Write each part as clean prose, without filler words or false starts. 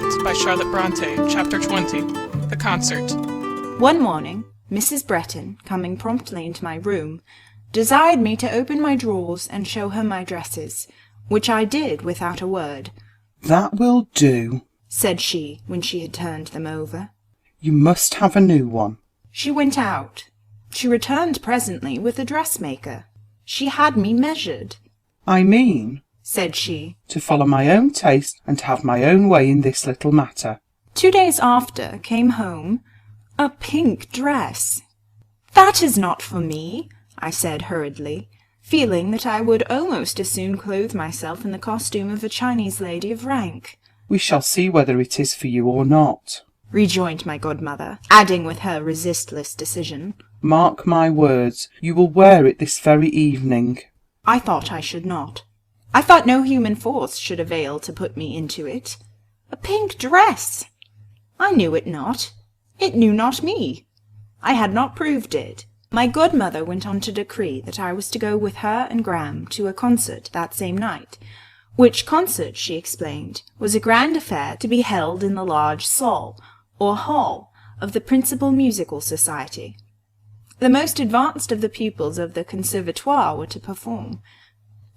Villette by Charlotte Bronte, Chapter 20. The Concert. One morning, Mrs. Bretton, coming promptly into my room, desired me to open my drawers and show her my dresses, which I did without a word. "That will do," said she, when she had turned them over. "You must have a new one." She went out. She returned presently with a dressmaker. She had me measured. "I mean," said she, "to follow my own taste and have my own way in this little matter." 2 days after came home a pink dress. "That is not for me," I said hurriedly, feeling that I would almost as soon clothe myself in the costume of a Chinese lady of rank. "We shall see whether it is for you or not," rejoined my godmother, adding with her resistless decision, "Mark my words, you will wear it this very evening." I thought I should not. I thought no human force should avail to put me into it. A pink dress! I knew it not. It knew not me. I had not proved it. My godmother went on to decree that I was to go with her and Graham to a concert that same night, which concert, she explained, was a grand affair to be held in the large salle, or hall, of the principal musical society. The most advanced of the pupils of the Conservatoire were to perform.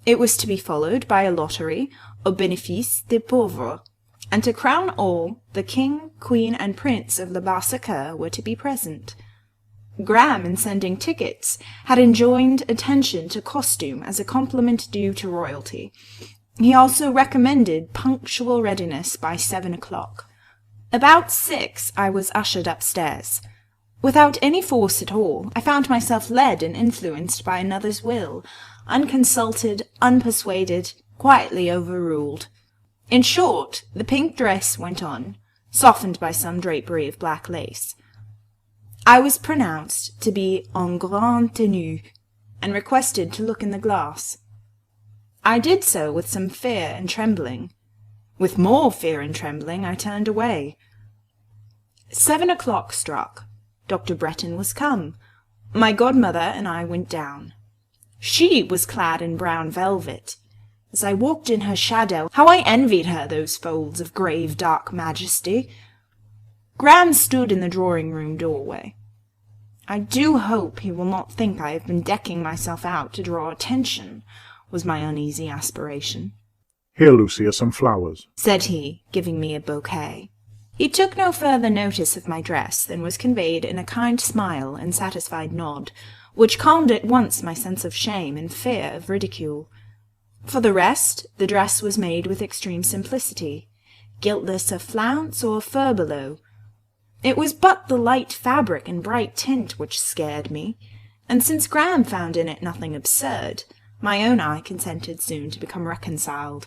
It was to be followed by a lottery au bénéfice des pauvres, and to crown all, the king, queen, and prince of Le Massacre were to be present. Graham, in sending tickets, had enjoined attention to costume as a compliment due to royalty. He also recommended punctual readiness by 7 o'clock. About 6 I was ushered upstairs. Without any force at all, I found myself led and influenced by another's will, unconsulted, unpersuaded, quietly overruled. In short, the pink dress went on, softened by some drapery of black lace. I was pronounced to be en grande tenue, and requested to look in the glass. I did so with some fear and trembling. With more fear and trembling I turned away. 7 o'clock struck. Dr. Bretton was come. My godmother and I went down. She was clad in brown velvet. As I walked in her shadow, how I envied her those folds of grave dark majesty! Graham stood in the drawing-room doorway. "I do hope he will not think I have been decking myself out to draw attention," was my uneasy aspiration. "Here, Lucy, are some flowers," said he, giving me a bouquet. He took no further notice of my dress than was conveyed in a kind smile and satisfied nod, which calmed at once my sense of shame and fear of ridicule. For the rest, the dress was made with extreme simplicity, guiltless of flounce or furbelow. It was but the light fabric and bright tint which scared me, and since Graham found in it nothing absurd, my own eye consented soon to become reconciled.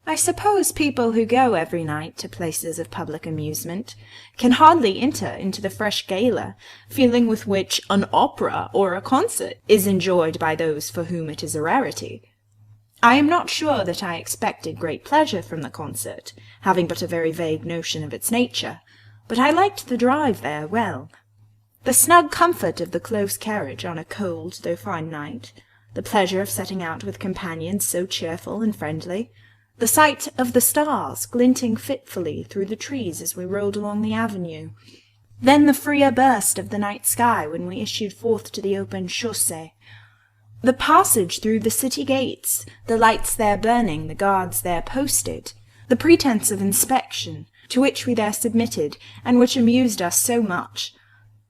I suppose people who go every night to places of public amusement can hardly enter into the fresh gala feeling with which an opera or a concert is enjoyed by those for whom it is a rarity. I am not sure that I expected great pleasure from the concert, having but a very vague notion of its nature, but I liked the drive there well. The snug comfort of the close carriage on a cold though fine night, the pleasure of setting out with companions so cheerful and friendly, the sight of the stars glinting fitfully through the trees as we rode along the avenue, then the freer burst of the night sky when we issued forth to the open chaussee, the passage through the city gates, the lights there burning, the guards there posted, the pretence of inspection, to which we there submitted, and which amused us so much.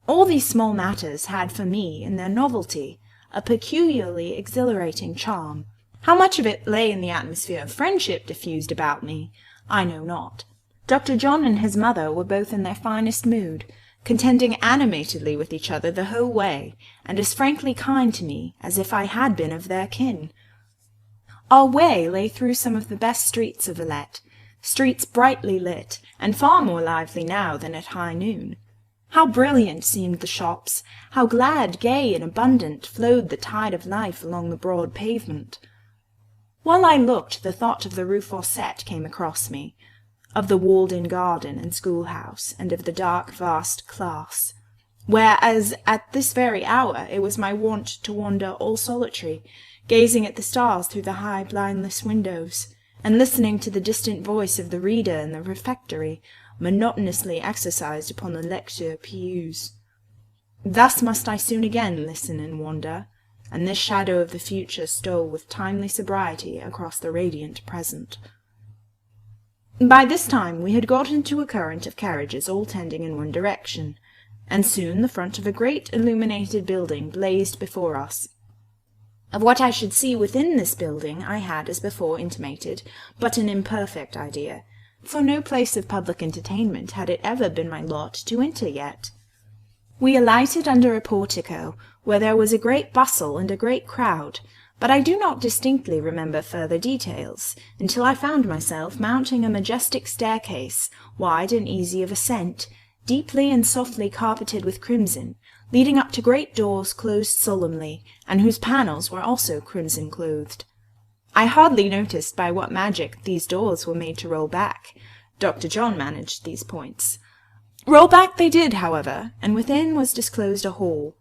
All these small matters had for me, in their novelty, a peculiarly exhilarating charm. How much of it lay in the atmosphere of friendship diffused about me, I know not. Dr. John and his mother were both in their finest mood, contending animatedly with each other the whole way, and as frankly kind to me as if I had been of their kin. Our way lay through some of the best streets of Villette, streets brightly lit, and far more lively now than at high noon. How brilliant seemed the shops, how glad, gay, and abundant flowed the tide of life along the broad pavement. While I looked, the thought of the Rue Fossette came across me, of the walled-in garden and schoolhouse, and of the dark, vast classe, where, as at this very hour, it was my wont to wander all solitary, gazing at the stars through the high blindless windows, and listening to the distant voice of the reader in the refectory, monotonously exercised upon the lecture pews. Thus must I soon again listen and wonder, and this shadow of the future stole with timely sobriety across the radiant present. By this time we had got into a current of carriages all tending in one direction, and soon the front of a great illuminated building blazed before us. Of what I should see within this building I had, as before intimated, but an imperfect idea, for no place of public entertainment had it ever been my lot to enter yet. We alighted under a portico, where there was a great bustle and a great crowd, but I do not distinctly remember further details, until I found myself mounting a majestic staircase, wide and easy of ascent, deeply and softly carpeted with crimson, leading up to great doors closed solemnly, and whose panels were also crimson-clothed. I hardly noticed by what magic these doors were made to roll back. Dr. John managed these points. Roll back they did, however, and within was disclosed a hall,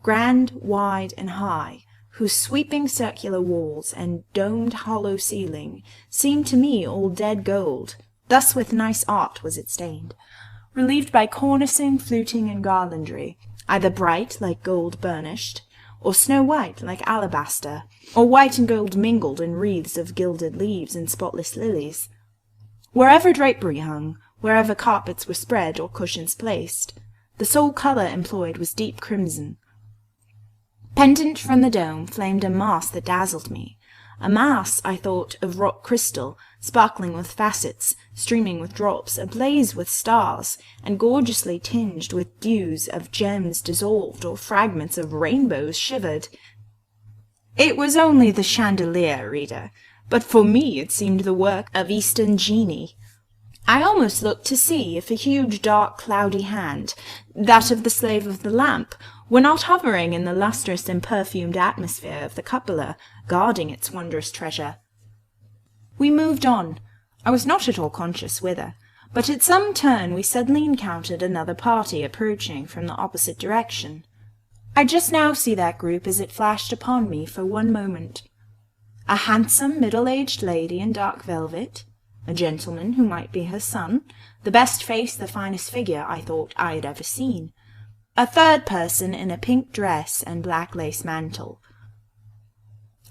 grand, wide, and high, whose sweeping circular walls and domed hollow ceiling seemed to me all dead gold, thus with nice art was it stained, relieved by cornicing, fluting, and garlandry, either bright like gold burnished, or snow-white like alabaster, or white and gold mingled in wreaths of gilded leaves and spotless lilies. Wherever drapery hung, wherever carpets were spread or cushions placed, the sole colour employed was deep crimson. Pendant from the dome flamed a mass that dazzled me, a mass, I thought, of rock crystal, sparkling with facets, streaming with drops, ablaze with stars, and gorgeously tinged with dews of gems dissolved or fragments of rainbows shivered. It was only the chandelier, reader, but for me it seemed the work of Eastern genii. I almost looked to see if a huge dark cloudy hand, that of the slave of the lamp, were not hovering in the lustrous and perfumed atmosphere of the cupola, guarding its wondrous treasure. We moved on. I was not at all conscious whither, but at some turn we suddenly encountered another party approaching from the opposite direction. I just now see that group as it flashed upon me for one moment. A handsome middle-aged lady in dark velvet, a gentleman who might be her son, the best face, the finest figure, I thought I had ever seen, a third person in a pink dress and black lace mantle.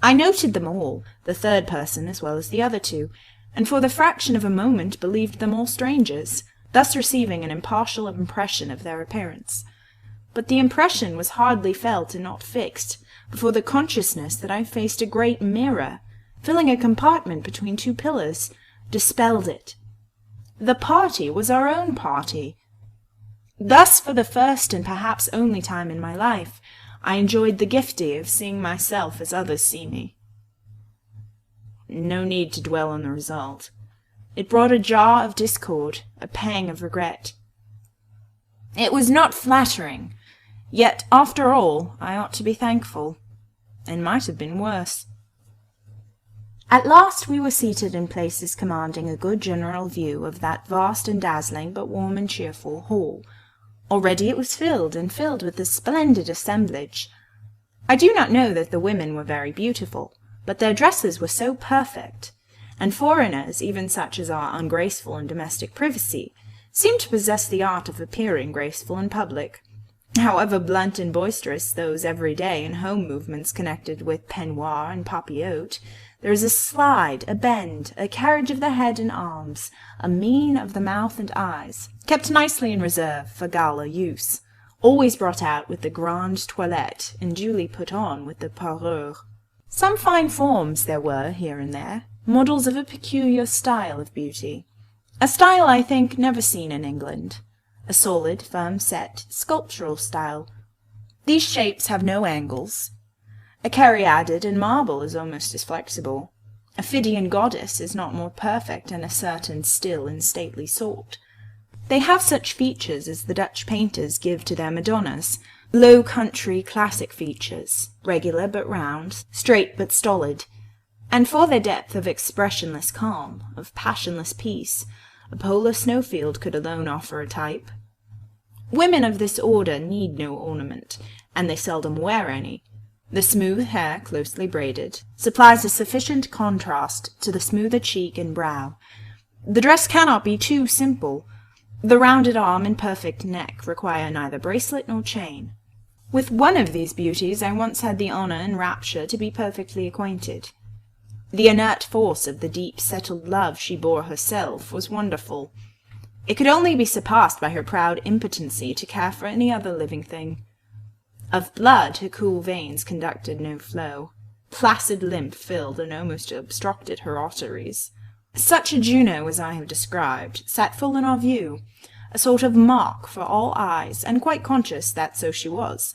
I noted them all, the third person as well as the other two, and for the fraction of a moment believed them all strangers, thus receiving an impartial impression of their appearance. But the impression was hardly felt and not fixed, before the consciousness that I faced a great mirror, filling a compartment between two pillars, dispelled it. The party was our own party. Thus, for the first and perhaps only time in my life, I enjoyed the gifty of seeing myself as others see me. No need to dwell on the result. It brought a jar of discord, a pang of regret. It was not flattering, yet, after all, I ought to be thankful. It might have been worse. At last we were seated in places commanding a good general view of that vast and dazzling but warm and cheerful hall. Already it was filled, and filled with a splendid assemblage. I do not know that the women were very beautiful, but their dresses were so perfect, and foreigners, even such as are ungraceful in domestic privacy, seemed to possess the art of appearing graceful in public. However blunt and boisterous those every-day and home movements connected with peignoir and papillote, there is a slide, a bend, a carriage of the head and arms, a mien of the mouth and eyes, kept nicely in reserve for gala use, always brought out with the grande toilette and duly put on with the parure. Some fine forms there were here and there, models of a peculiar style of beauty, a style, I think, never seen in England, a solid, firm-set, sculptural style. These shapes have no angles. A caryatid in marble is almost as flexible. A Phidian goddess is not more perfect in a certain still and stately sort. They have such features as the Dutch painters give to their Madonnas, low country classic features, regular but round, straight but stolid, and for their depth of expressionless calm, of passionless peace, a polar snowfield could alone offer a type. Women of this order need no ornament, and they seldom wear any. The smooth hair, closely braided, supplies a sufficient contrast to the smoother cheek and brow. The dress cannot be too simple. The rounded arm and perfect neck require neither bracelet nor chain. With one of these beauties I once had the honour and rapture to be perfectly acquainted. The inert force of the deep-settled love she bore herself was wonderful. It could only be surpassed by her proud impotency to care for any other living thing. Of blood her cool veins conducted no flow. Placid lymph filled and almost obstructed her arteries. Such a Juno as I have described sat full in our view, a sort of mock for all eyes, and quite conscious that so she was,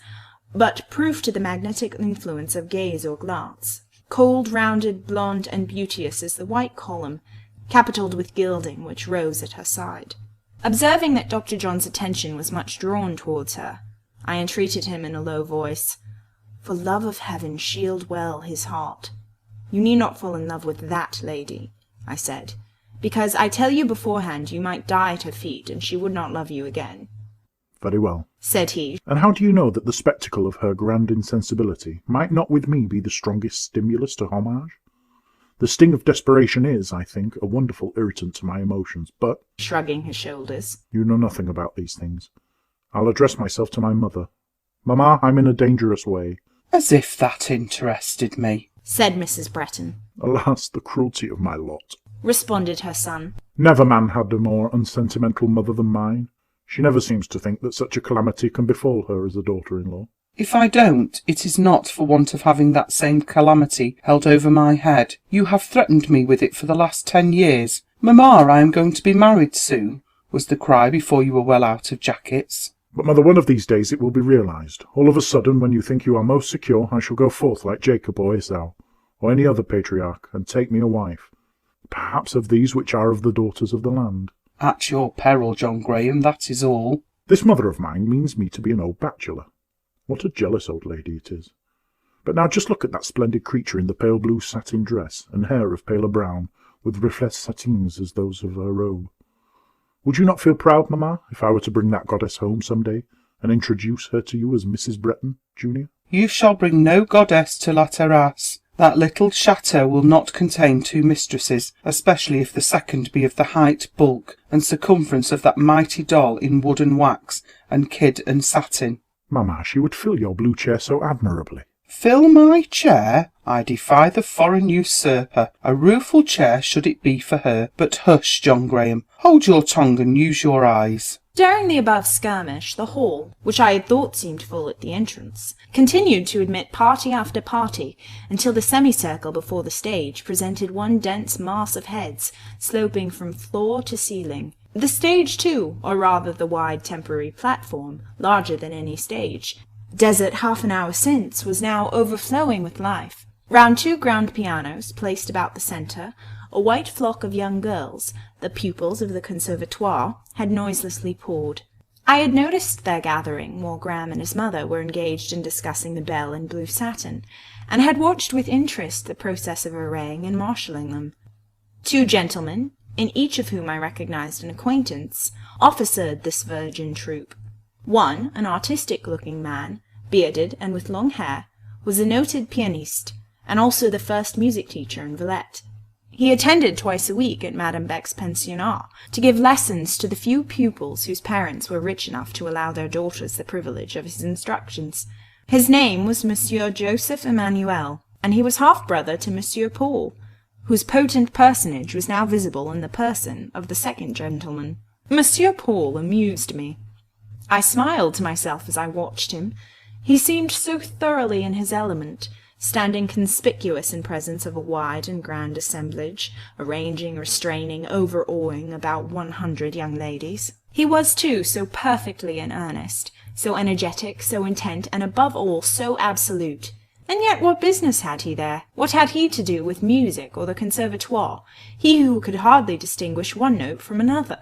but proof to the magnetic influence of gaze or glance. Cold, rounded, blonde, and beauteous as the white column, capitalled with gilding, which rose at her side. Observing that Dr. John's attention was much drawn towards her, I entreated him in a low voice, "For love of heaven, shield well his heart. You need not fall in love with that lady," I said, "because I tell you beforehand you might die at her feet, and she would not love you again." Very well, said he. And how do you know that the spectacle of her grand insensibility might not with me be the strongest stimulus to homage? The sting of desperation is, I think, a wonderful irritant to my emotions, but— shrugging his shoulders. You know nothing about these things. I'll address myself to my mother. Mamma, I'm in a dangerous way. As if that interested me, said Mrs. Bretton. Alas, the cruelty of my lot, responded her son. Never man had a more unsentimental mother than mine. She never seems to think that such a calamity can befall her as a daughter-in-law. If I don't, it is not for want of having that same calamity held over my head. You have threatened me with it for the last 10 years. Mamma, I am going to be married soon, was the cry before you were well out of jackets. But, mother, one of these days it will be realised. All of a sudden, when you think you are most secure, I shall go forth like Jacob or Esau, or any other patriarch, and take me a wife, perhaps of these which are of the daughters of the land. At your peril, John Graham, that is all. This mother of mine means me to be an old bachelor. What a jealous old lady it is. But now just look at that splendid creature in the pale blue satin dress, and hair of paler brown, with reflets satins as those of her robe. Would you not feel proud, mamma, if I were to bring that goddess home some day, and introduce her to you as Mrs. Bretton, Junior? You shall bring no goddess to La Terrasse. That little chateau will not contain 2 mistresses, especially if the second be of the height, bulk, and circumference of that mighty doll in wood and wax, and kid and satin. Mamma, she would fill your blue chair so admirably. Fill my chair? I defy the foreign usurper. A rueful chair should it be for her. But hush, John Graham. Hold your tongue and use your eyes. During the above skirmish, the hall, which I had thought seemed full at the entrance, continued to admit party after party, until the semicircle before the stage presented one dense mass of heads, sloping from floor to ceiling. The stage, too, or rather the wide temporary platform, larger than any stage, desert half an hour since, was now overflowing with life. Round 2 grand pianos, placed about the centre, a white flock of young girls, the pupils of the conservatoire, had noiselessly poured. I had noticed their gathering while Graham and his mother were engaged in discussing the belle in blue satin, and had watched with interest the process of arraying and marshalling them. 2 gentlemen, in each of whom I recognized an acquaintance, officered this virgin troop. One, an artistic-looking man, bearded and with long hair, was a noted pianiste, and also the first music teacher in Villette. He attended twice a week at Madame Beck's pensionnat to give lessons to the few pupils whose parents were rich enough to allow their daughters the privilege of his instructions. His name was Monsieur Joseph Emmanuel, and he was half-brother to Monsieur Paul, whose potent personage was now visible in the person of the second gentleman. Monsieur Paul amused me. I smiled to myself as I watched him. He seemed so thoroughly in his element, standing conspicuous in presence of a wide and grand assemblage, arranging, restraining, overawing about 100 young ladies. He was, too, so perfectly in earnest, so energetic, so intent, and above all so absolute. And yet what business had he there? What had he to do with music or the conservatoire, he who could hardly distinguish one note from another?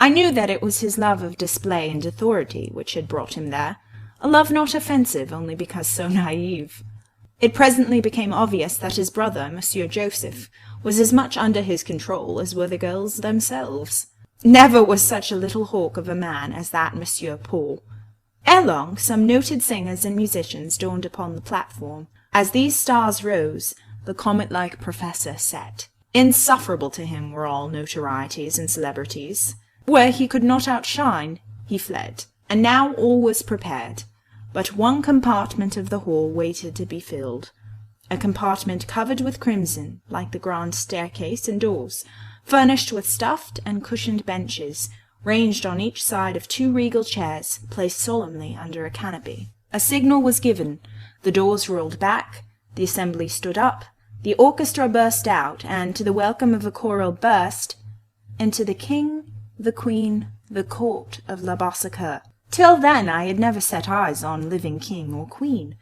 I knew that it was his love of display and authority which had brought him there, a love not offensive only because so naive. It presently became obvious that his brother, Monsieur Joseph, was as much under his control as were the girls themselves. Never was such a little hawk of a man as that Monsieur Paul. Ere long, some noted singers and musicians dawned upon the platform. As these stars rose, the comet-like professor set. Insufferable to him were all notorieties and celebrities. Where he could not outshine, he fled. And now all was prepared. But one compartment of the hall waited to be filled. A compartment covered with crimson, like the grand staircase and doors, furnished with stuffed and cushioned benches, ranged on each side of 2 regal chairs, placed solemnly under a canopy. A signal was given, the doors rolled back, the assembly stood up, the orchestra burst out, and, to the welcome of a choral burst, into the king, the queen, the court of La Bassacre. Till then I had never set eyes on living king or queen.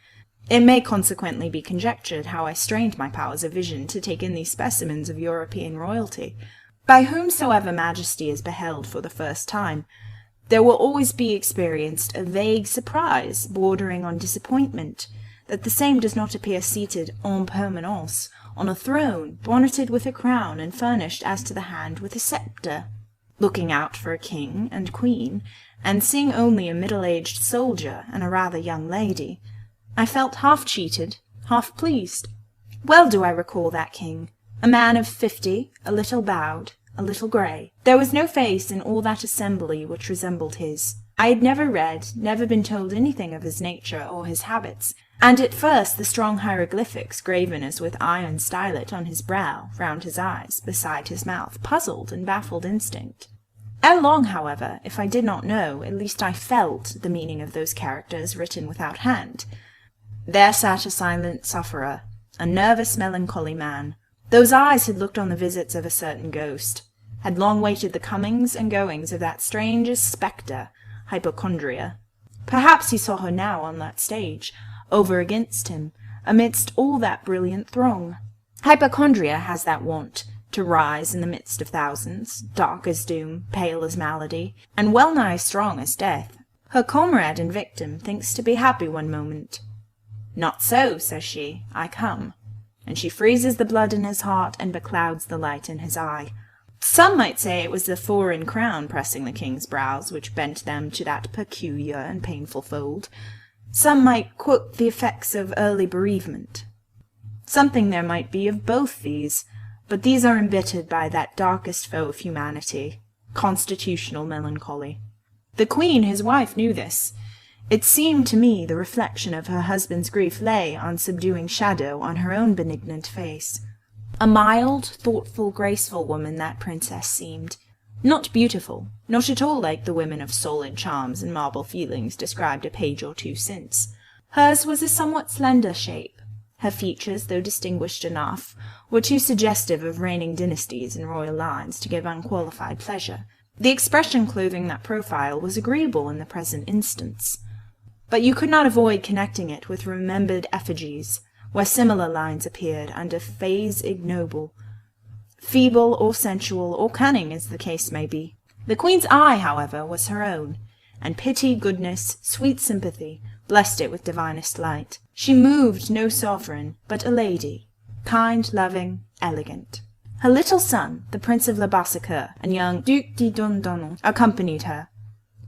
It may consequently be conjectured how I strained my powers of vision to take in these specimens of European royalty. By whomsoever majesty is beheld for the first time, there will always be experienced a vague surprise, bordering on disappointment, that the same does not appear seated en permanence on a throne, bonneted with a crown, and furnished as to the hand with a sceptre. Looking out for a king and queen, and seeing only a middle-aged soldier and a rather young lady, I felt half cheated, half pleased. Well do I recall that king, a man of 50, a little bowed, a little grey. There was no face in all that assembly which resembled his. I had never read, never been told anything of his nature or his habits, and at first the strong hieroglyphics graven as with iron stylet on his brow, round his eyes, beside his mouth, puzzled and baffled instinct. Ere long, however, if I did not know, at least I felt the meaning of those characters written without hand. There sat a silent sufferer, a nervous, melancholy man. Those eyes had looked on the visits of a certain ghost, had long waited the comings and goings of that strangest spectre, Hypochondria. Perhaps he saw her now on that stage, over against him, amidst all that brilliant throng. Hypochondria has that wont, to rise in the midst of thousands, dark as doom, pale as malady, and well-nigh strong as death. Her comrade and victim thinks to be happy one moment. Not so, says she, I come. And she freezes the blood in his heart and beclouds the light in his eye. Some might say it was the foreign crown pressing the king's brows which bent them to that peculiar and painful fold. Some might quote the effects of early bereavement. Something there might be of both these, but these are embittered by that darkest foe of humanity, constitutional melancholy. The queen, his wife, knew this. It seemed to me the reflection of her husband's grief lay on subduing shadow on her own benignant face. A mild, thoughtful, graceful woman that princess seemed. Not beautiful, not at all like the women of solid charms and marble feelings described a page or two since. Hers was a somewhat slender shape. Her features, though distinguished enough, were too suggestive of reigning dynasties and royal lines to give unqualified pleasure. The expression clothing that profile was agreeable in the present instance, but you could not avoid connecting it with remembered effigies, where similar lines appeared under phase ignoble, feeble or sensual or cunning as the case may be. The queen's eye, however, was her own, and pity, goodness, sweet sympathy blessed it with divinest light. She moved no sovereign, but a lady, kind, loving, elegant. Her little son, the Prince of La Bassacre, and young Duc de Dondonneau, accompanied her.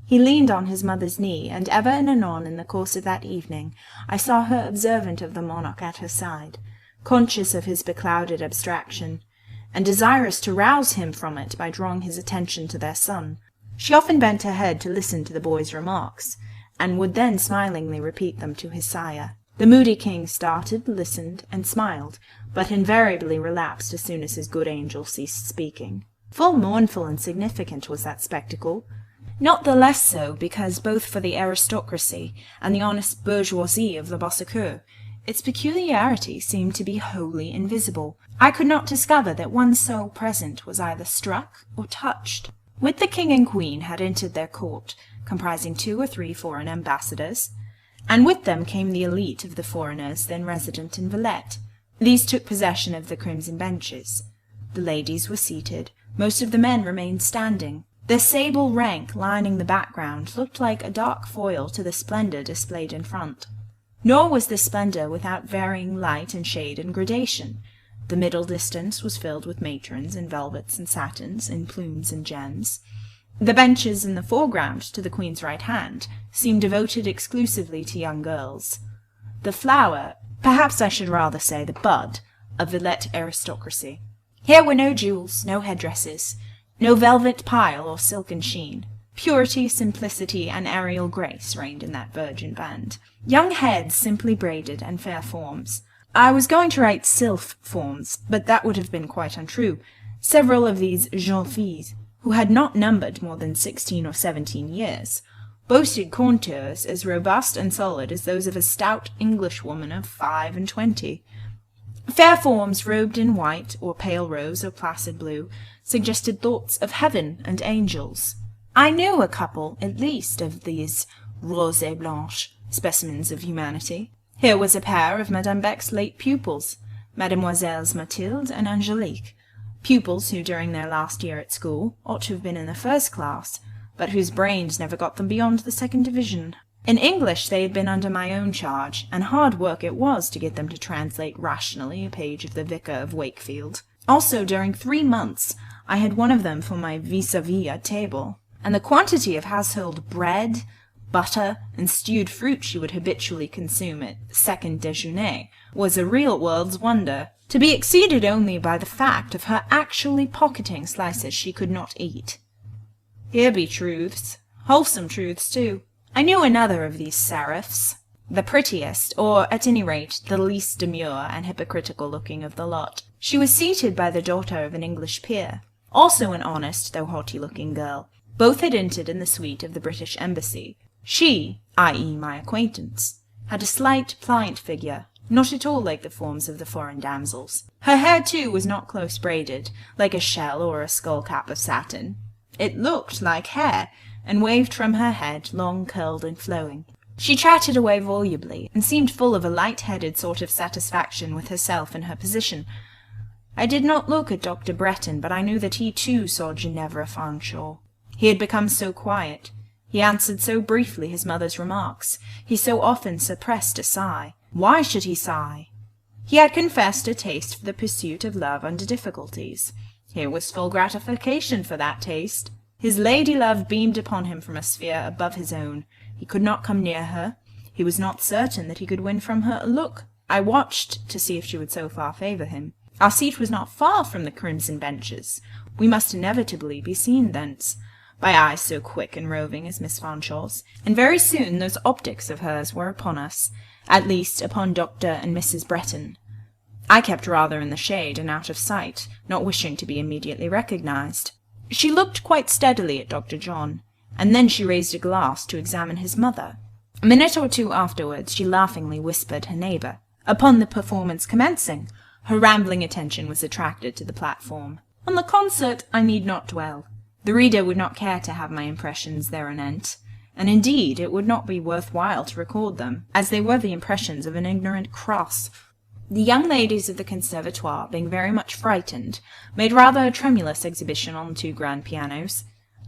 He leaned on his mother's knee, and ever and anon in the course of that evening I saw her observant of the monarch at her side, conscious of his beclouded abstraction, and desirous to rouse him from it by drawing his attention to their son. She often bent her head to listen to the boy's remarks, and would then smilingly repeat them to his sire. The moody king started, listened, and smiled, but invariably relapsed as soon as his good angel ceased speaking. Full mournful and significant was that spectacle, not the less so because both for the aristocracy and the honest bourgeoisie of La Bassacre its peculiarity seemed to be wholly invisible. I could not discover that one soul present was either struck or touched. With the king and queen had entered their court, comprising 2 or 3 foreign ambassadors, and with them came the elite of the foreigners then resident in Villette. These took possession of the crimson benches. The ladies were seated, most of the men remained standing. The sable rank lining the background looked like a dark foil to the splendour displayed in front. Nor was this splendour without varying light and shade and gradation. The middle distance was filled with matrons in velvets and satins, in plumes and gems. The benches in the foreground, to the Queen's right hand, seemed devoted exclusively to young girls. The flower, perhaps I should rather say the bud, of Villette aristocracy. Here were no jewels, no headdresses, no velvet pile or silken sheen. Purity, simplicity, and aerial grace reigned in that virgin band. Young heads simply braided, and fair forms. I was going to write sylph forms, but that would have been quite untrue. Several of these jeunes filles, who had not numbered more than 16 or 17 years, boasted contours as robust and solid as those of a stout Englishwoman of 25. Fair forms robed in white, or pale rose, or placid blue, suggested thoughts of heaven and angels. I knew a couple, at least, of these roses et blanches specimens of humanity. Here was a pair of Madame Beck's late pupils, Mademoiselles Mathilde and Angelique, pupils who, during their last year at school, ought to have been in the first class, but whose brains never got them beyond the second division. In English they had been under my own charge, and hard work it was to get them to translate rationally a page of the Vicar of Wakefield. Also, during 3 months, I had one of them for my vis-a-vis at table, and the quantity of household bread, butter, and stewed fruit she would habitually consume at second déjeuner was a real world's wonder, to be exceeded only by the fact of her actually pocketing slices she could not eat. Here be truths, wholesome truths too. I knew another of these seraphs, the prettiest, or at any rate the least demure and hypocritical-looking of the lot. She was seated by the daughter of an English peer, also an honest though haughty-looking girl. Both had entered in the suite of the British Embassy. She, i.e. my acquaintance, had a slight, pliant figure, not at all like the forms of the foreign damsels. Her hair, too, was not close braided, like a shell or a skull-cap of satin. It looked like hair, and waved from her head, long, curled, and flowing. She chatted away volubly, and seemed full of a light-headed sort of satisfaction with herself and her position. I did not look at Dr. Bretton, but I knew that he too saw Ginevra Fanshawe. He had become so quiet. He answered so briefly his mother's remarks. He so often suppressed a sigh. Why should he sigh? He had confessed a taste for the pursuit of love under difficulties. Here was full gratification for that taste. His lady-love beamed upon him from a sphere above his own. He could not come near her. He was not certain that he could win from her a look. I watched to see if she would so far favour him. Our seat was not far from the crimson benches. We must inevitably be seen thence, by eyes so quick and roving as Miss Fanshawe's, and very soon those optics of hers were upon us, at least upon Dr. and Mrs. Bretton. I kept rather in the shade and out of sight, not wishing to be immediately recognized. She looked quite steadily at Dr. John, and then she raised a glass to examine his mother. A minute or two afterwards she laughingly whispered her neighbour. Upon the performance commencing, her rambling attention was attracted to the platform. On the concert I need not dwell. The reader would not care to have my impressions thereanent, and indeed it would not be worth while to record them, as they were the impressions of an ignorant cross. The young ladies of the Conservatoire, being very much frightened, made rather a tremulous exhibition on the 2 grand pianos.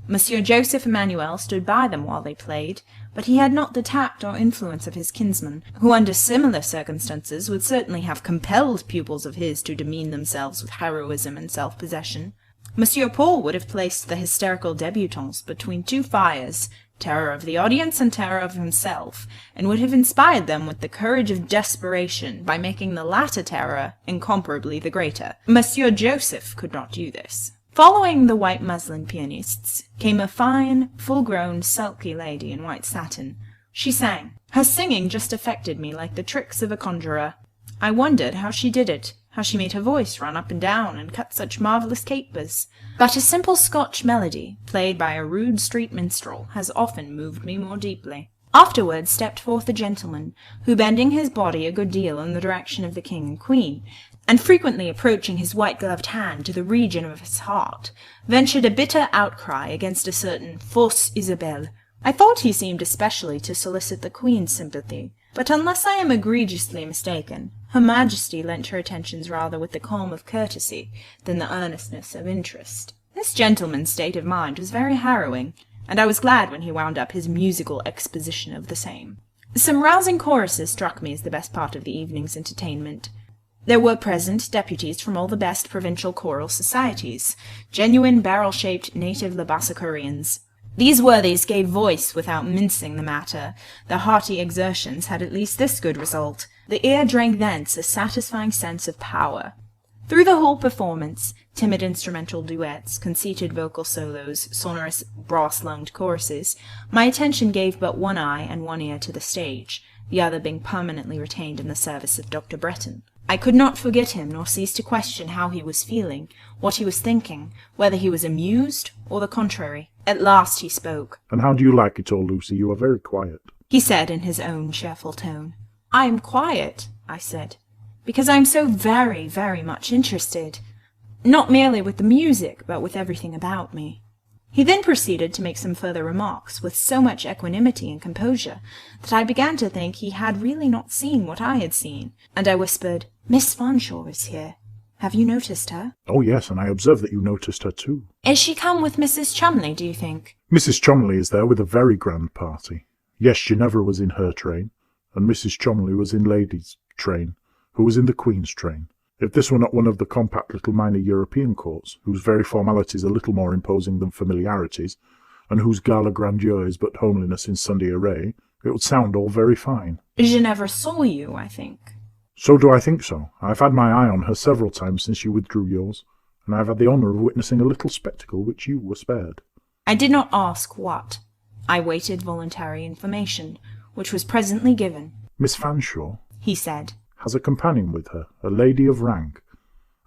Monsieur Joseph Emmanuel stood by them while they played, but he had not the tact or influence of his kinsman, who under similar circumstances would certainly have compelled pupils of his to demean themselves with heroism and self-possession. Monsieur Paul would have placed the hysterical debutantes between 2 fires, terror of the audience and terror of himself, and would have inspired them with the courage of desperation by making the latter terror incomparably the greater. Monsieur Joseph could not do this. Following the white muslin pianists came a fine, full-grown, sulky lady in white satin. She sang. Her singing just affected me like the tricks of a conjurer. I wondered how she did it, how she made her voice run up and down and cut such marvellous capers. But a simple Scotch melody, played by a rude street minstrel, has often moved me more deeply. Afterwards stepped forth a gentleman, who, bending his body a good deal in the direction of the king and queen, and frequently approaching his white-gloved hand to the region of his heart, ventured a bitter outcry against a certain fausse Isabelle. I thought he seemed especially to solicit the queen's sympathy, but unless I am egregiously mistaken, Her Majesty lent her attentions rather with the calm of courtesy than the earnestness of interest. This gentleman's state of mind was very harrowing, and I was glad when he wound up his musical exposition of the same. Some rousing choruses struck me as the best part of the evening's entertainment. There were present deputies from all the best provincial choral societies, genuine barrel-shaped native Labassecourians. These worthies gave voice without mincing the matter. Their hearty exertions had at least this good result. The ear drank thence a satisfying sense of power. Through the whole performance, timid instrumental duets, conceited vocal solos, sonorous brass-lunged choruses, my attention gave but one eye and one ear to the stage, the other being permanently retained in the service of Dr. Breton. I could not forget him, nor cease to question how he was feeling, what he was thinking, whether he was amused or the contrary. At last he spoke. "And how do you like it all, Lucy? You are very quiet," he said in his own cheerful tone. "I am quiet," I said, "because I am so very, very much interested, not merely with the music, but with everything about me." He then proceeded to make some further remarks, with so much equanimity and composure, that I began to think he had really not seen what I had seen, and I whispered, "Miss Fanshawe is here. Have you noticed her?" "Oh, yes, and I observe that you noticed her too." "Is she come with Mrs. Cholmondeley, do you think?" "Mrs. Cholmondeley is there with a very grand party. Yes, Ginevra was in her train, and Mrs. Cholmondeley was in Lady's train, who was in the Queen's train. If this were not one of the compact little minor European courts, whose very formalities are little more imposing than familiarities, and whose gala grandeur is but homeliness in Sunday array, it would sound all very fine." "Ginevra saw you, I think." "So do I think so. I have had my eye on her several times since you withdrew yours, and I have had the honour of witnessing a little spectacle which you were spared." I did not ask what. I waited voluntary information, which was presently given. "Miss Fanshawe," he said, "has a companion with her, a lady of rank.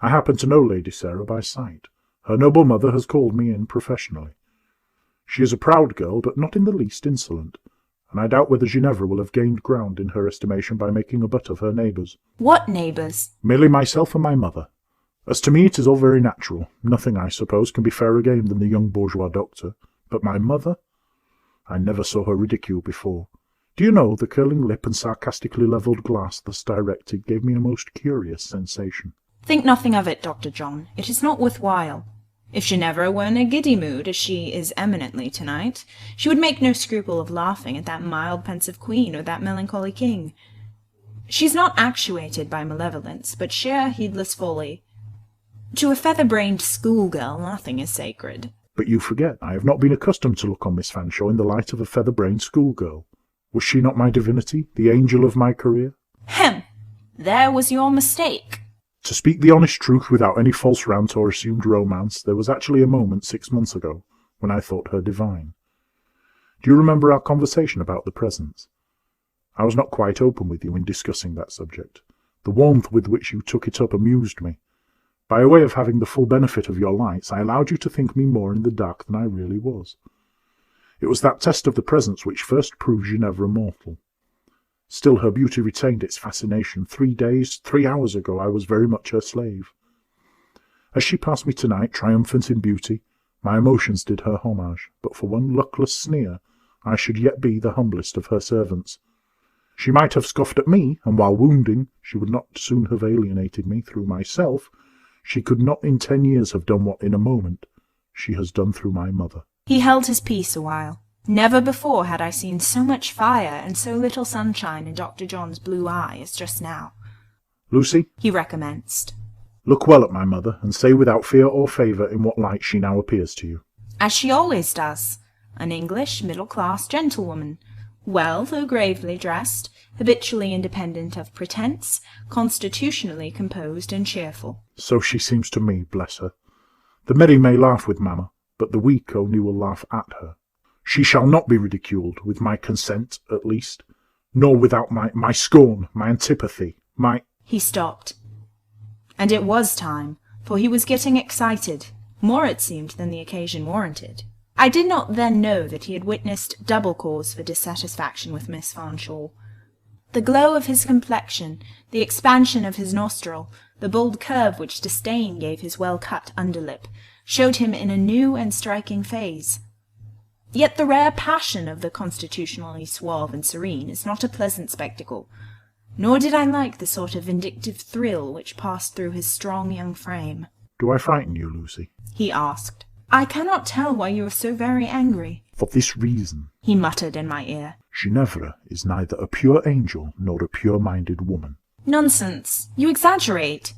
I happen to know Lady Sarah by sight. Her noble mother has called me in professionally. She is a proud girl, but not in the least insolent, and I doubt whether Ginevra will have gained ground in her estimation by making a butt of her neighbours." "What neighbours?" "Merely myself and my mother. As to me, it is all very natural. Nothing, I suppose, can be fairer game than the young bourgeois doctor. But my mother? I never saw her ridiculed before. Do you know, the curling lip and sarcastically levelled glass thus directed gave me a most curious sensation." "Think nothing of it, Dr. John. It is not worth while. If Ginevra were in a giddy mood, as she is eminently tonight, she would make no scruple of laughing at that mild pensive queen or that melancholy king. She is not actuated by malevolence, but sheer heedless folly. To a feather-brained schoolgirl nothing is sacred." "But you forget, I have not been accustomed to look on Miss Fanshawe in the light of a feather-brained schoolgirl. Was she not my divinity, the angel of my career?" "Hem! There was your mistake." "To speak the honest truth without any false rant or assumed romance, there was actually a moment 6 months ago when I thought her divine. Do you remember our conversation about the presents? I was not quite open with you in discussing that subject. The warmth with which you took it up amused me. By a way of having the full benefit of your lights, I allowed you to think me more in the dark than I really was. It was that test of the presents which first proved Ginevra mortal. Still, her beauty retained its fascination. 3 days, 3 hours ago, I was very much her slave. As she passed me tonight, triumphant in beauty, my emotions did her homage, but for one luckless sneer, I should yet be the humblest of her servants. She might have scoffed at me, and while wounding, she would not soon have alienated me through myself. She could not in 10 years have done what in a moment she has done through my mother." He held his peace a while. Never before had I seen so much fire and so little sunshine in Dr. John's blue eye as just now. "Lucy," he recommenced, "look well at my mother, and say without fear or favour in what light she now appears to you." "As she always does. An English middle-class gentlewoman, well though gravely dressed, habitually independent of pretence, constitutionally composed and cheerful." "So she seems to me, bless her. The merry may laugh with mamma, but the weak only will laugh at her. She shall not be ridiculed, with my consent, at least, nor without my scorn, my antipathy, my—" He stopped. And it was time, for he was getting excited, more it seemed than the occasion warranted. I did not then know that he had witnessed double cause for dissatisfaction with Miss Fanshawe. The glow of his complexion, the expansion of his nostril, the bold curve which disdain gave his well-cut underlip, showed him in a new and striking phase. Yet the rare passion of the constitutionally suave and serene is not a pleasant spectacle, nor did I like the sort of vindictive thrill which passed through his strong young frame. "Do I frighten you, Lucy?" he asked. "I cannot tell why you are so very angry." "For this reason," he muttered in my ear. "Ginevra is neither a pure angel nor a pure-minded woman." Nonsense. You exaggerate.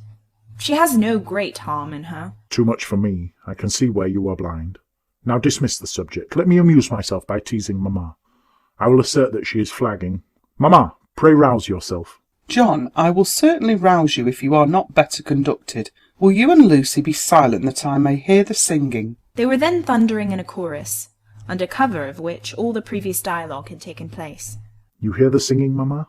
She has no great harm in her. Too much for me. I can see where you are blind. Now dismiss the subject. Let me amuse myself by teasing Mamma. I will assert that she is flagging. Mamma, pray rouse yourself. John, I will certainly rouse you if you are not better conducted. Will you and Lucy be silent that I may hear the singing? They were then thundering in a chorus, under cover of which all the previous dialogue had taken place. You hear the singing, Mamma?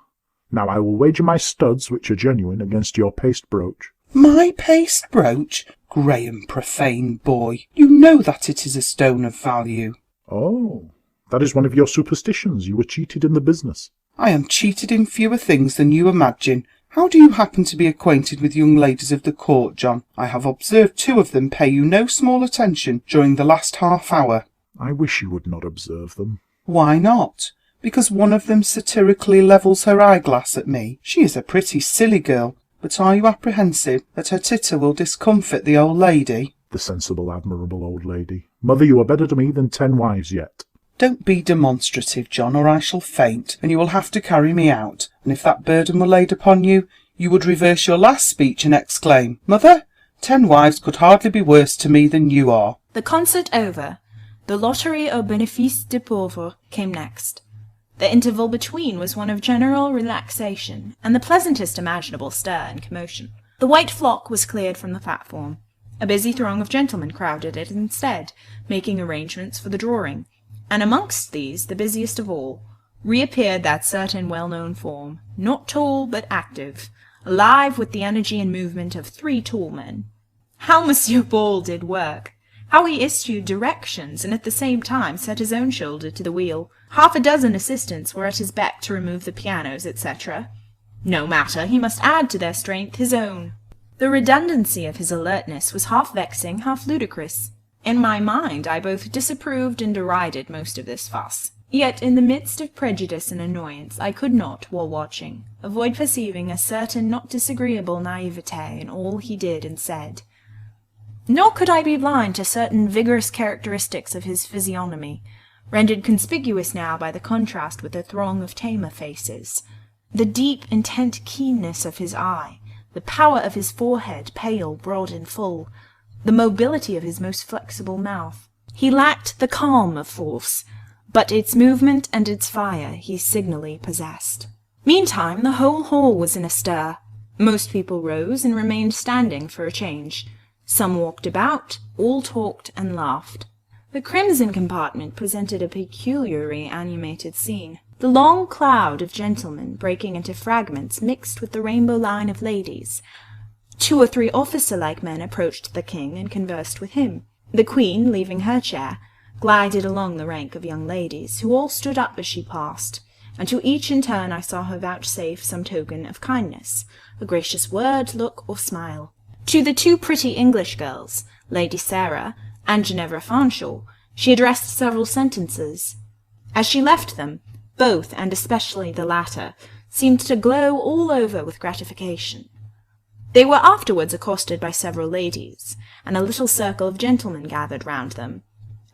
Now I will wager my studs, which are genuine, against your paste brooch. My paste brooch? Graham, profane boy, you know that it is a stone of value. Oh, that is one of your superstitions. You were cheated in the business. I am cheated in fewer things than you imagine. How do you happen to be acquainted with young ladies of the court, John? I have observed 2 of them pay you no small attention during the last half hour. I wish you would not observe them. Why not? Because one of them satirically levels her eyeglass at me. She is a pretty silly girl, but are you apprehensive that her titter will discomfit the old lady? The sensible, admirable old lady. Mother, you are better to me than 10 wives yet. Don't be demonstrative, John, or I shall faint, and you will have to carry me out. And if that burden were laid upon you, you would reverse your last speech and exclaim, Mother, 10 wives could hardly be worse to me than you are. The concert over, the Loterie au bénéfice des pauvres came next. The interval between was one of general relaxation, and the pleasantest imaginable stir and commotion. The white flock was cleared from the platform. A busy throng of gentlemen crowded it instead, making arrangements for the drawing, and amongst these, the busiest of all, reappeared that certain well-known form, not tall but active, alive with the energy and movement of 3 tall men. How Monsieur Ball did work! How he issued directions, and at the same time set his own shoulder to the wheel. 6 assistants were at his beck to remove the pianos, etc. No matter, he must add to their strength his own. The redundancy of his alertness was half vexing, half ludicrous. In my mind I both disapproved and derided most of this fuss. Yet in the midst of prejudice and annoyance I could not, while watching, avoid perceiving a certain not disagreeable naivete in all he did and said. Nor could I be blind to certain vigorous characteristics of his physiognomy, rendered conspicuous now by the contrast with the throng of tamer faces. The deep, intent keenness of his eye, the power of his forehead, pale, broad, and full, the mobility of his most flexible mouth. He lacked the calm of force, but its movement and its fire he signally possessed. Meantime the whole hall was in a stir. Most people rose and remained standing for a change. Some walked about, all talked and laughed. The crimson compartment presented a peculiarly animated scene. The long cloud of gentlemen breaking into fragments mixed with the rainbow line of ladies. 2 or 3 officer-like men approached the king and conversed with him. The queen, leaving her chair, glided along the rank of young ladies, who all stood up as she passed, and to each in turn I saw her vouchsafe some token of kindness, a gracious word, look, or smile. To the 2 pretty English girls, Lady Sarah and Ginevra Fanshawe, she addressed several sentences. As she left them, both, and especially the latter, seemed to glow all over with gratification. They were afterwards accosted by several ladies, and a little circle of gentlemen gathered round them.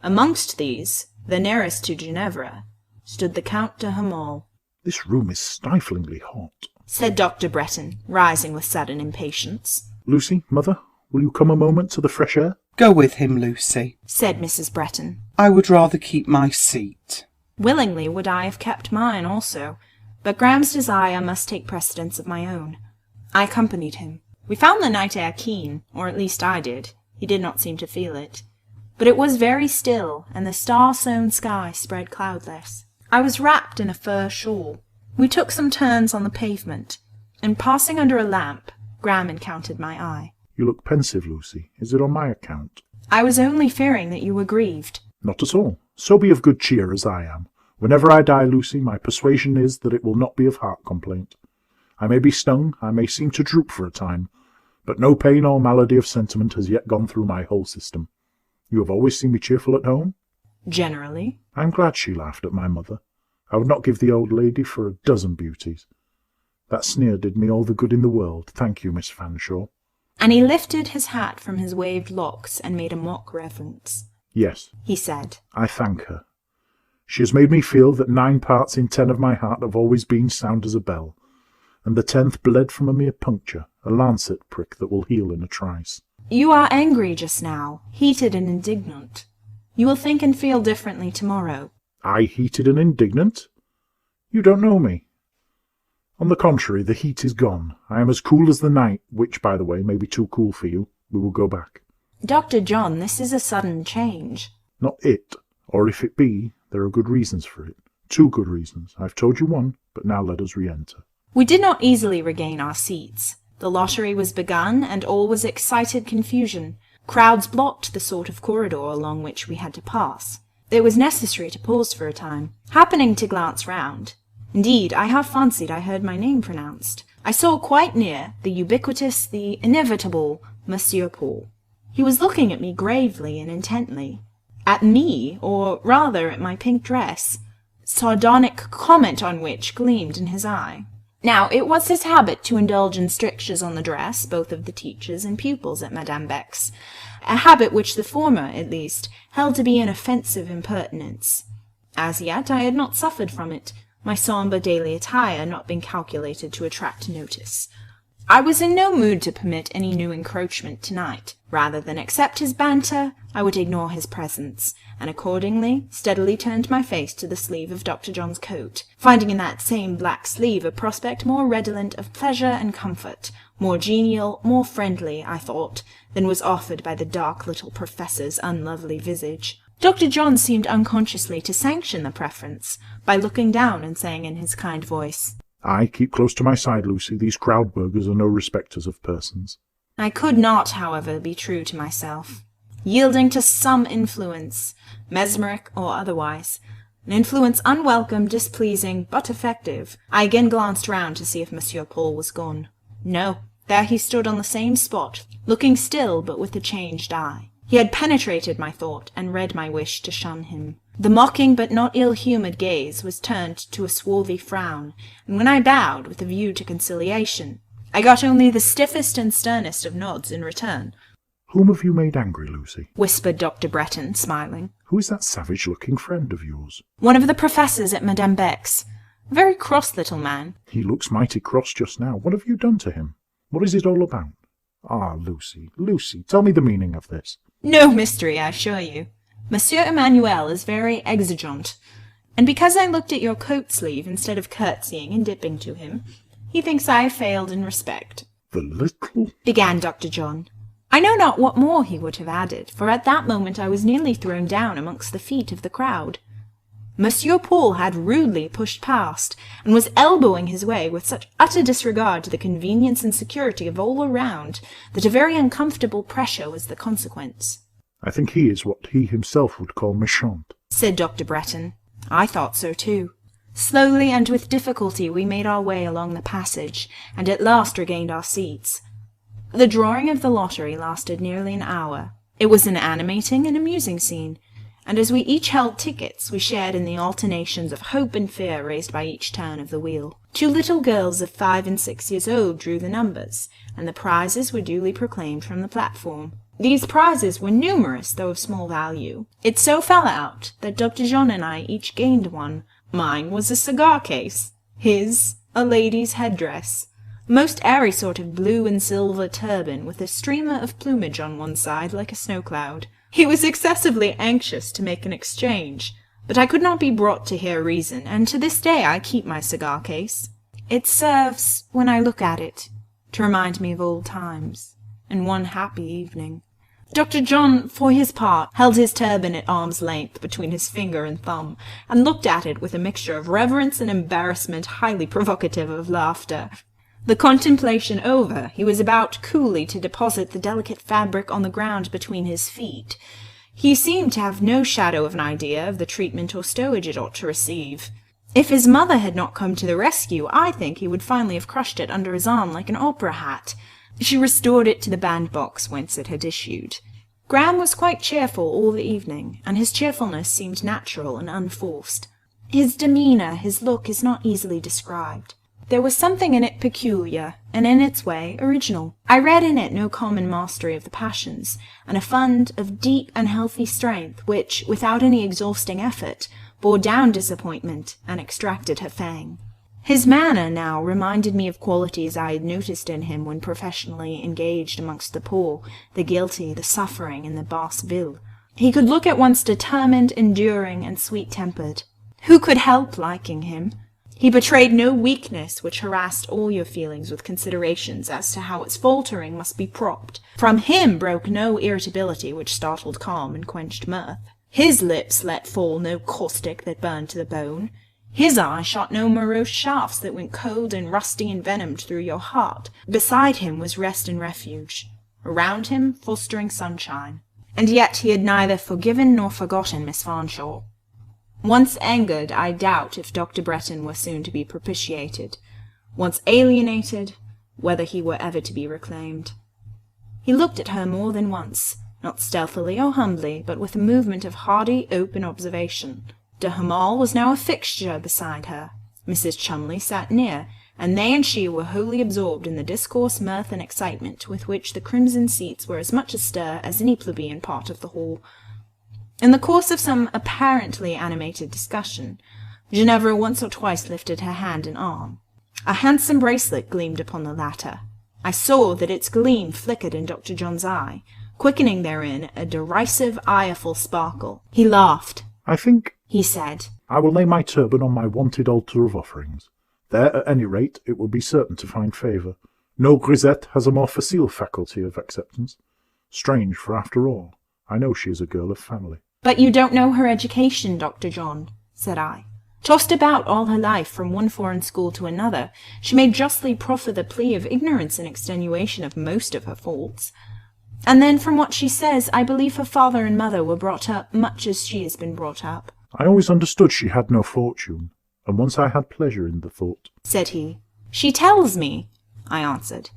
Amongst these, the nearest to Ginevra, stood the Count de Hamal. This room is stiflingly hot, said Dr. Bretton, rising with sudden impatience. Lucy, Mother, will you come a moment to the fresh air? Go with him, Lucy, said Mrs. Bretton. I would rather keep my seat. Willingly would I have kept mine also, but Graham's desire must take precedence of my own. I accompanied him. We found the night air keen, or at least I did. He did not seem to feel it. But it was very still, and the star-sown sky spread cloudless. I was wrapped in a fur shawl. We took some turns on the pavement, and passing under a lamp, Graham encountered my eye. You look pensive, Lucy. Is it on my account? I was only fearing that you were grieved. Not at all. So be of good cheer as I am. Whenever I die, Lucy, my persuasion is that it will not be of heart complaint. I may be stung, I may seem to droop for a time, but no pain or malady of sentiment has yet gone through my whole system. You have always seen me cheerful at home? Generally. I am glad she laughed at my mother. I would not give the old lady for a dozen beauties. That sneer did me all the good in the world. Thank you, Miss Fanshawe. And he lifted his hat from his waved locks and made a mock reverence. Yes, he said. I thank her. She has made me feel that 9 parts in 10 of my heart have always been sound as a bell, and the 10th bled from a mere puncture, a lancet prick that will heal in a trice. You are angry just now, heated and indignant. You will think and feel differently tomorrow. I heated and indignant? You don't know me. On the contrary, the heat is gone. I am as cool as the night, which, by the way, may be too cool for you. We will go back. Dr. John, this is a sudden change. Not it, or if it be, there are good reasons for it. 2 good reasons. I've told you one, but now let us re-enter. We did not easily regain our seats. The lottery was begun, and all was excited confusion. Crowds blocked the sort of corridor along which we had to pass. It was necessary to pause for a time. Happening to glance round, indeed, I half fancied I heard my name pronounced. I saw quite near the ubiquitous, the inevitable Monsieur Paul. He was looking at me gravely and intently. At me, or rather at my pink dress, sardonic comment on which gleamed in his eye. Now, it was his habit to indulge in strictures on the dress, both of the teachers and pupils at Madame Beck's, a habit which the former, at least, held to be an offensive impertinence. As yet I had not suffered from it, my sombre daily attire not being calculated to attract notice. I was in no mood to permit any new encroachment tonight. Rather than accept his banter, I would ignore his presence, and accordingly steadily turned my face to the sleeve of Dr. John's coat, finding in that same black sleeve a prospect more redolent of pleasure and comfort, more genial, more friendly, I thought, than was offered by the dark little professor's unlovely visage. Dr. John seemed unconsciously to sanction the preference, by looking down and saying in his kind voice, "Aye, keep close to my side, Lucy. These crowd burgers are no respecters of persons." I could not, however, be true to myself. Yielding to some influence, mesmeric or otherwise, an influence unwelcome, displeasing, but effective, I again glanced round to see if Monsieur Paul was gone. No, there he stood on the same spot, looking still but with a changed eye. He had penetrated my thought and read my wish to shun him. The mocking but not ill-humoured gaze was turned to a swarthy frown, and when I bowed with a view to conciliation, I got only the stiffest and sternest of nods in return. "Whom have you made angry, Lucy?" whispered Dr. Bretton, smiling. "Who is that savage-looking friend of yours?" "One of the professors at Madame Beck's. A very cross little man." "He looks mighty cross just now. What have you done to him? What is it all about?" "Ah, Lucy, Lucy, tell me the meaning of this." "No mystery, I assure you. Monsieur Emmanuel is very exigeant, and because I looked at your coat-sleeve instead of curtsying and dipping to him, he thinks I have failed in respect." "The little—" began Dr. John. I know not what more he would have added, for at that moment I was nearly thrown down amongst the feet of the crowd. Monsieur Paul had rudely pushed past, and was elbowing his way with such utter disregard to the convenience and security of all around, that a very uncomfortable pressure was the consequence. "I think he is what he himself would call méchant," said Dr. Bretton. I thought so too. Slowly and with difficulty we made our way along the passage, and at last regained our seats. The drawing of the lottery lasted nearly an hour. It was an animating and amusing scene, and as we each held tickets, we shared in the alternations of hope and fear raised by each turn of the wheel. 2 little girls of 5 and 6 years old drew the numbers, and the prizes were duly proclaimed from the platform. These prizes were numerous, though of small value. It so fell out that Dr. John and I each gained one. Mine was a cigar case, his a lady's headdress, a most airy sort of blue and silver turban with a streamer of plumage on one side like a snow cloud. He was excessively anxious to make an exchange, but I could not be brought to hear reason, and to this day I keep my cigar case. It serves, when I look at it, to remind me of old times, and one happy evening. Dr. John, for his part, held his turban at arm's length between his finger and thumb, and looked at it with a mixture of reverence and embarrassment highly provocative of laughter. The contemplation over, he was about coolly to deposit the delicate fabric on the ground between his feet. He seemed to have no shadow of an idea of the treatment or stowage it ought to receive. If his mother had not come to the rescue, I think he would finally have crushed it under his arm like an opera hat. She restored it to the bandbox whence it had issued. Graham was quite cheerful all the evening, and his cheerfulness seemed natural and unforced. His demeanour, his look, is not easily described. There was something in it peculiar, and in its way original. I read in it no common mastery of the passions, and a fund of deep and healthy strength which, without any exhausting effort, bore down disappointment and extracted her fang. His manner now reminded me of qualities I had noticed in him when professionally engaged amongst the poor, the guilty, the suffering, in the basse ville. He could look at once determined, enduring, and sweet-tempered. Who could help liking him? He betrayed no weakness which harassed all your feelings with considerations as to how its faltering must be propped. From him broke no irritability which startled calm and quenched mirth. His lips let fall no caustic that burned to the bone. His eye shot no morose shafts that went cold and rusty and venomed through your heart. Beside him was rest and refuge. Around him, fostering sunshine. And yet he had neither forgiven nor forgotten Miss Fanshawe. Once angered, I doubt if Dr. Bretton were soon to be propitiated. Once alienated, whether he were ever to be reclaimed. He looked at her more than once, not stealthily or humbly, but with a movement of hardy, open observation. De Hamal was now a fixture beside her. Mrs. Chumley sat near, and they and she were wholly absorbed in the discourse, mirth, and excitement with which the crimson seats were as much astir as any plebeian part of the hall. In the course of some apparently animated discussion, Ginevra once or twice lifted her hand and arm. A handsome bracelet gleamed upon the latter. I saw that its gleam flickered in Dr. John's eye, quickening therein a derisive, ireful sparkle. He laughed. "I think," he said, "I will lay my turban on my wonted altar of offerings. There, at any rate, it will be certain to find favour. No grisette has a more facile faculty of acceptance. Strange, for after all, I know she is a girl of family." "But you don't know her education, Dr. John," said I. "Tossed about all her life from one foreign school to another, she may justly proffer the plea of ignorance in extenuation of most of her faults. And then, from what she says, I believe her father and mother were brought up much as she has been brought up." "I always understood she had no fortune, and once I had pleasure in the thought," said he. "She tells me," I answered,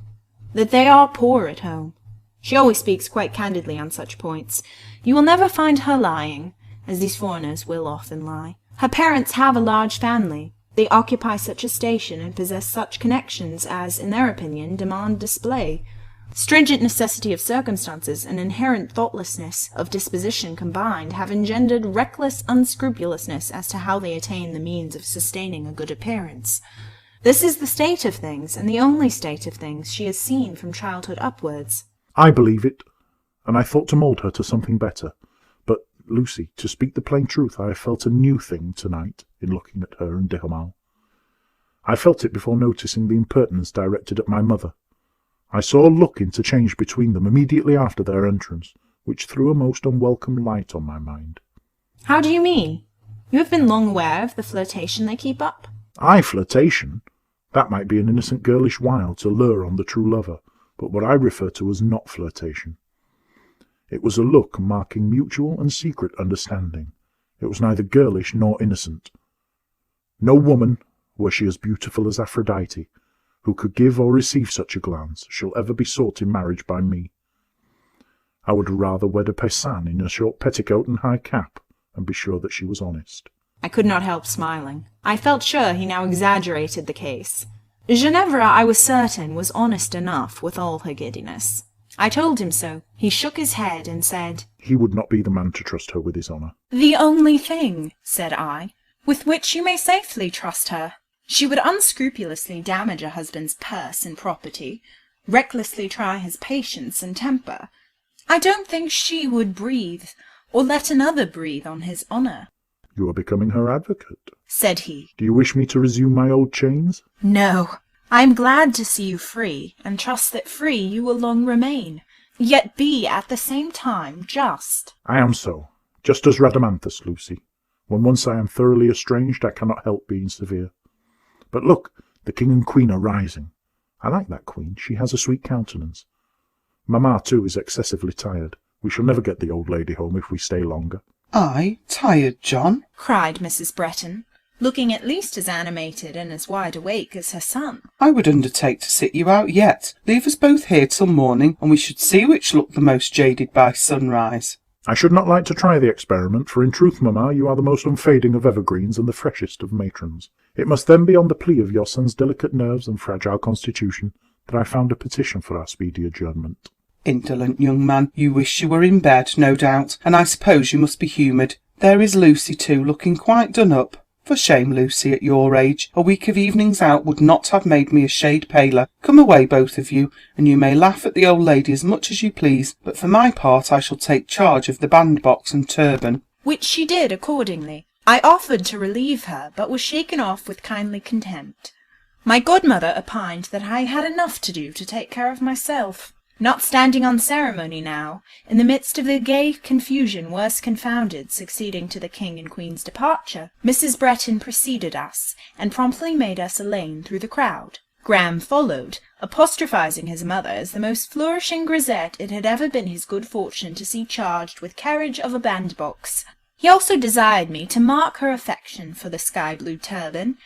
"that they are poor at home. She always speaks quite candidly on such points. You will never find her lying, as these foreigners will often lie. Her parents have a large family. They occupy such a station and possess such connections as, in their opinion, demand display. Stringent necessity of circumstances and inherent thoughtlessness of disposition combined have engendered reckless unscrupulousness as to how they attain the means of sustaining a good appearance. This is the state of things, and the only state of things she has seen from childhood upwards." "I believe it, and I thought to mould her to something better. But, Lucy, to speak the plain truth, I have felt a new thing to-night in looking at her and de Hamal. I felt it before noticing the impertinence directed at my mother. I saw a look interchanged between them immediately after their entrance, which threw a most unwelcome light on my mind." "How do you mean? You have been long aware of the flirtation they keep up?" Flirtation? That might be an innocent girlish wile to lure on the true lover, but what I refer to was not flirtation. It was a look marking mutual and secret understanding. It was neither girlish nor innocent. No woman, were she as beautiful as Aphrodite, who could give or receive such a glance, shall ever be sought in marriage by me. I would rather wed a paysanne in a short petticoat and high cap, and be sure that she was honest. I could not help smiling. I felt sure he now exaggerated the case. Ginevra, I was certain, was honest enough with all her giddiness. I told him so. He shook his head and said, "He would not be the man to trust her with his honour." "The only thing," said I, "with which you may safely trust her. She would unscrupulously damage a husband's purse and property, recklessly try his patience and temper. I don't think she would breathe, or let another breathe on his honour." "You are becoming her advocate," said he. "Do you wish me to resume my old chains?" "No. I am glad to see you free, and trust that free you will long remain, yet be at the same time just." "I am so, just as Rhadamanthus, Lucy. When once I am thoroughly estranged, I cannot help being severe. But look, the king and queen are rising. I like that queen. She has a sweet countenance. Mamma, too, is excessively tired. We shall never get the old lady home if we stay longer." "I tired, John?" cried Mrs. Bretton, looking at least as animated and as wide awake as her son. "I would undertake to sit you out yet. Leave us both here till morning, and we should see which looked the most jaded by sunrise." "I should not like to try the experiment, for in truth, mamma, you are the most unfading of evergreens and the freshest of matrons. It must then be on the plea of your son's delicate nerves and fragile constitution that I found a petition for our speedy adjournment." "Indolent young man, you wish you were in bed, no doubt, and I suppose you must be humoured. There is Lucy, too, looking quite done up." For shame, Lucy, at your age. A week of evenings out would not have made me a shade paler. Come away, both of you, and you may laugh at the old lady as much as you please, but for my part I shall take charge of the bandbox and turban. Which she did accordingly. I offered to relieve her, but was shaken off with kindly contempt. My godmother opined that I had enough to do to take care of myself. Not standing on ceremony now, in the midst of the gay confusion worse confounded succeeding to the King and Queen's departure, Mrs. Bretton preceded us, and promptly made us a lane through the crowd. Graham followed, apostrophizing his mother as the most flourishing grisette it had ever been his good fortune to see charged with carriage of a bandbox. He also desired me to mark her affection for the sky-blue turban,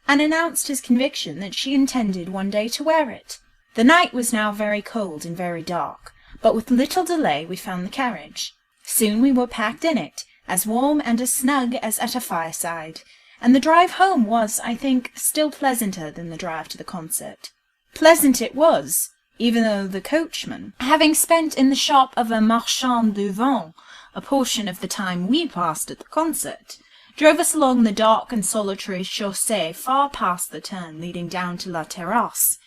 and announced his conviction that she intended one day to wear it. The night was now very cold and very dark, but with little delay we found the carriage. Soon we were packed in it, as warm and as snug as at a fireside, and the drive home was, I think, still pleasanter than the drive to the concert. Pleasant it was, even though the coachman, having spent in the shop of a marchand de vin a portion of the time we passed at the concert, drove us along the dark and solitary chaussée far past the turn leading down to La Terrasse.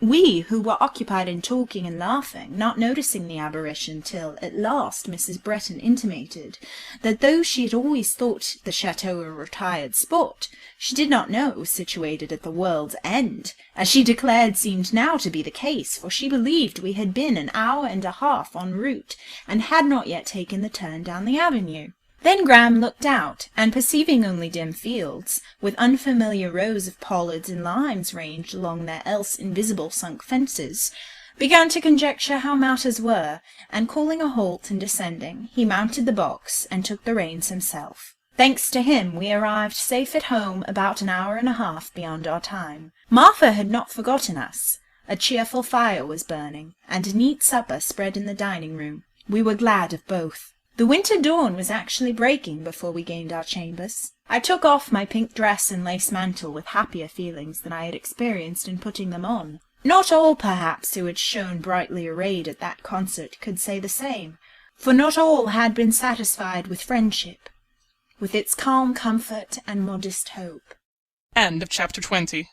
We, who were occupied in talking and laughing, not noticing the aberration till, at last, Mrs. Bretton intimated that though she had always thought the chateau a retired spot, she did not know it was situated at the world's end, as she declared seemed now to be the case, for she believed we had been an hour and a half en route, and had not yet taken the turn down the avenue. Then Graham looked out, and perceiving only dim fields, with unfamiliar rows of pollards and limes ranged along their else invisible sunk fences, began to conjecture how matters were, and calling a halt and descending, he mounted the box, and took the reins himself. Thanks to him, we arrived safe at home about an hour and a half beyond our time. Martha had not forgotten us. A cheerful fire was burning, and a neat supper spread in the dining-room. We were glad of both. The winter dawn was actually breaking before we gained our chambers. I took off my pink dress and lace mantle with happier feelings than I had experienced in putting them on. Not all, perhaps, who had shone brightly arrayed at that concert could say the same, for not all had been satisfied with friendship, with its calm comfort and modest hope. End of chapter 20.